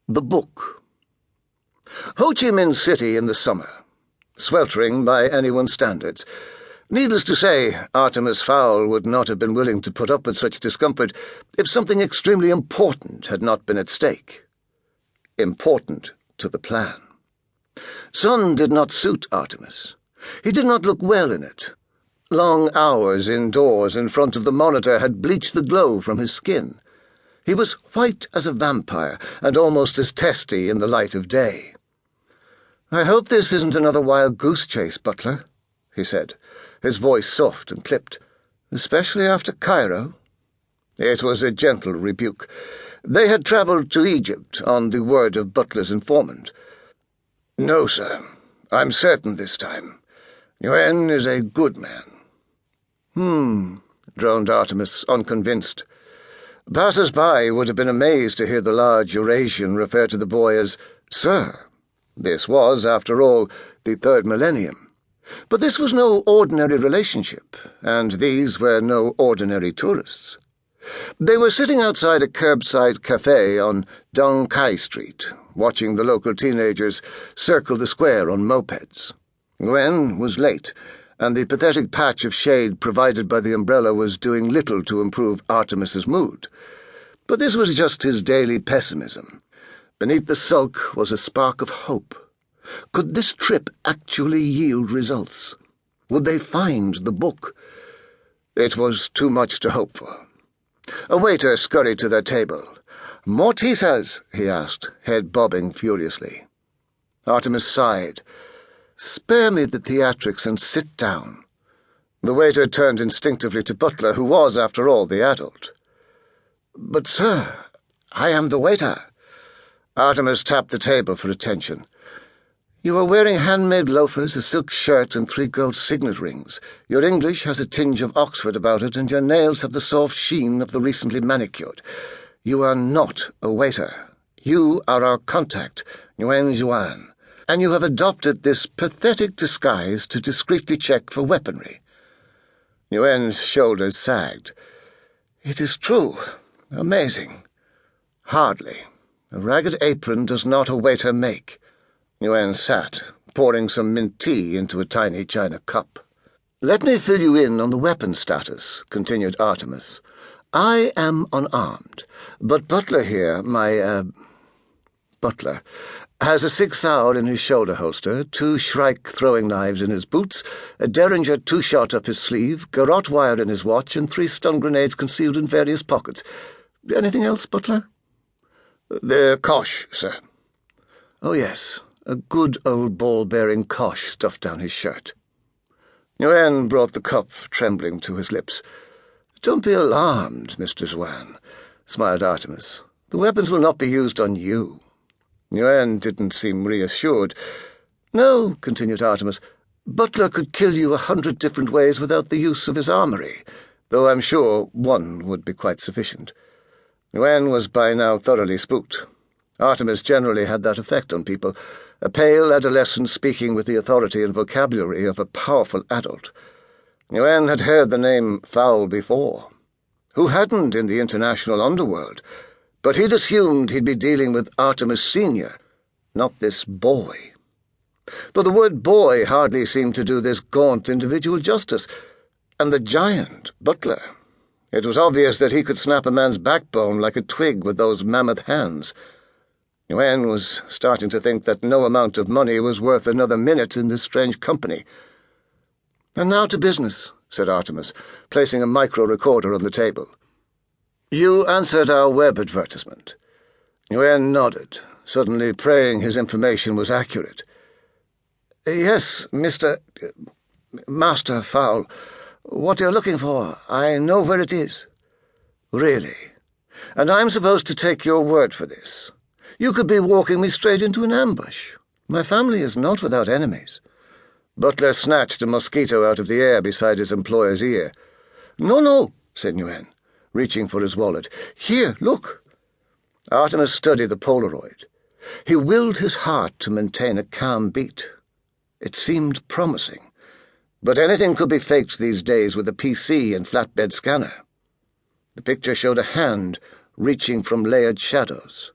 The book. Ho Chi Minh City in the summer. Sweltering by anyone's standards. Needless to say, Artemis Fowl would not have been willing to put up with such discomfort if something extremely important had not been at stake. Important to the plan. Sun did not suit Artemis. He did not look well in it. Long hours indoors in front of the monitor had bleached the glow from his skin. He was white as a vampire and almost as testy in the light of day. "I hope this isn't another wild goose chase, Butler," he said, his voice soft and clipped, "especially after Cairo." It was a gentle rebuke. They had travelled to Egypt on the word of Butler's informant. "No, sir. I'm certain this time. Eoin is a good man." Droned Artemis, unconvinced. Passers-by would have been amazed to hear the large Eurasian refer to the boy as Sir. This was, after all, the third millennium. But this was no ordinary relationship, and these were no ordinary tourists. They were sitting outside a curbside cafe on Dong Kai Street, watching the local teenagers circle the square on mopeds. Eoin was late, and the pathetic patch of shade provided by the umbrella was doing little to improve Artemis's mood. But this was just his daily pessimism. Beneath the sulk was a spark of hope. Could this trip actually yield results? Would they find the book? It was too much to hope for. A waiter scurried to their table. "More tisas?" he asked, head bobbing furiously. Artemis sighed. "Spare me the theatrics and sit down." The waiter turned instinctively to Butler, who was, after all, the adult. "But, sir, I am the waiter." Artemis tapped the table for attention. "You are wearing handmade loafers, a silk shirt, and 3 gold signet rings. Your English has a tinge of Oxford about it, and your nails have the soft sheen of the recently manicured. You are not a waiter. You are our contact, Nguyen Xuan, and you have adopted this pathetic disguise to discreetly check for weaponry." Nguyen's shoulders sagged. "It is true. Amazing." "Hardly. A ragged apron does not a waiter make." Nguyen sat, pouring some mint tea into a tiny china cup. "Let me fill you in on the weapon status," continued Artemis. "I am unarmed, but Butler here, Butler, has a 6-hour in his shoulder holster, 2 Shrike throwing knives in his boots, a Derringer 2-shot up his sleeve, garrote wire in his watch, and 3 stun grenades concealed in various pockets. Anything else, Butler?" "The Kosh, sir." "Oh, yes, a good old ball-bearing Kosh stuffed down his shirt." Nguyen brought the cup, trembling, to his lips. "Don't be alarmed, Mr. Xuan," smiled Artemis. "The weapons will not be used on you." Nguyen didn't seem reassured. "No," continued Artemis, "Butler could kill you 100 different ways without the use of his armory, though I'm sure one would be quite sufficient." Nguyen was by now thoroughly spooked. Artemis generally had that effect on people, a pale adolescent speaking with the authority and vocabulary of a powerful adult. Nguyen had heard the name Fowl before. Who hadn't in the international underworld? But he'd assumed he'd be dealing with Artemis Sr., not this boy. Though the word boy hardly seemed to do this gaunt individual justice. And the giant, Butler. It was obvious that he could snap a man's backbone like a twig with those mammoth hands. Nguyen was starting to think that no amount of money was worth another minute in this strange company. "And now to business," said Artemis, placing a micro-recorder on the table. "You answered our web advertisement." Nguyen nodded, suddenly praying his information was accurate. "Yes, Master Fowl. What you're looking for, I know where it is." "Really? And I'm supposed to take your word for this? You could be walking me straight into an ambush. My family is not without enemies." Butler snatched a mosquito out of the air beside his employer's ear. No, said Nguyen, reaching for his wallet. "Here, look." Artemis studied the Polaroid. He willed his heart to maintain a calm beat. It seemed promising, but anything could be faked these days with a PC and flatbed scanner. The picture showed a hand reaching from layered shadows.